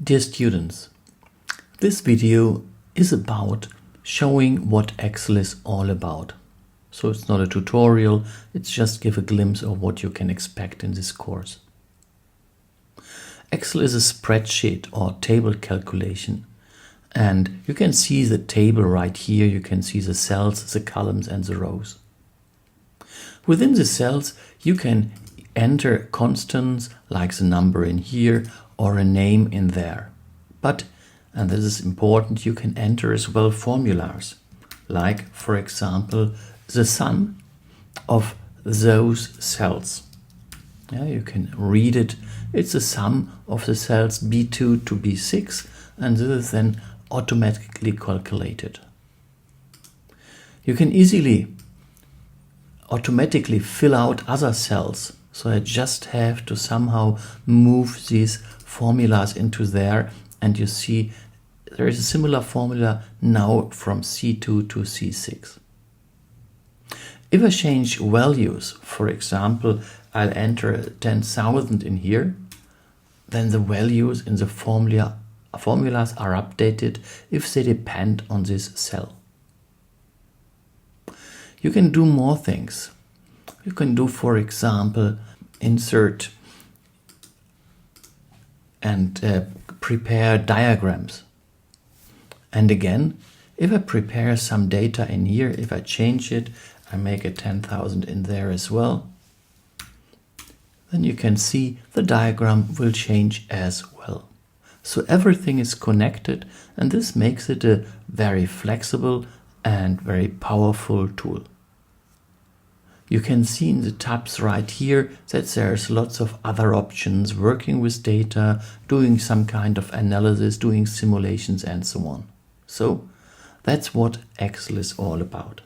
Dear students, this video is about showing what Excel is all about. So it's not a tutorial, it's just give a glimpse of what you can expect in this course. Excel is a spreadsheet or table calculation, and you can see the table right here. You can see the cells, the columns and the rows. Within the cells you can enter constants like the number in here or a name in there. But, and this is important, you can enter as well formulas, like for example the sum of those cells. Yeah, you can read it. It's the sum of the cells B2 to B6, and this is then automatically calculated. You can easily automatically fill out other cells, so I just have to somehow move these formulas into there, and you see there is a similar formula now from C2 to C6. If I change values, for example, I'll enter 10,000 in here, then the values in the formulas are updated if they depend on this cell. You can do more things. You can do, for example, insert and prepare diagrams. And again, if I prepare some data in here, if I change it, I make a 10,000 in there as well, then you can see the diagram will change as well. So everything is connected, and this makes it a very flexible and very powerful tool. You can see in the tabs right here that there's lots of other options, working with data, doing some kind of analysis, doing simulations and so on. So that's what Excel is all about.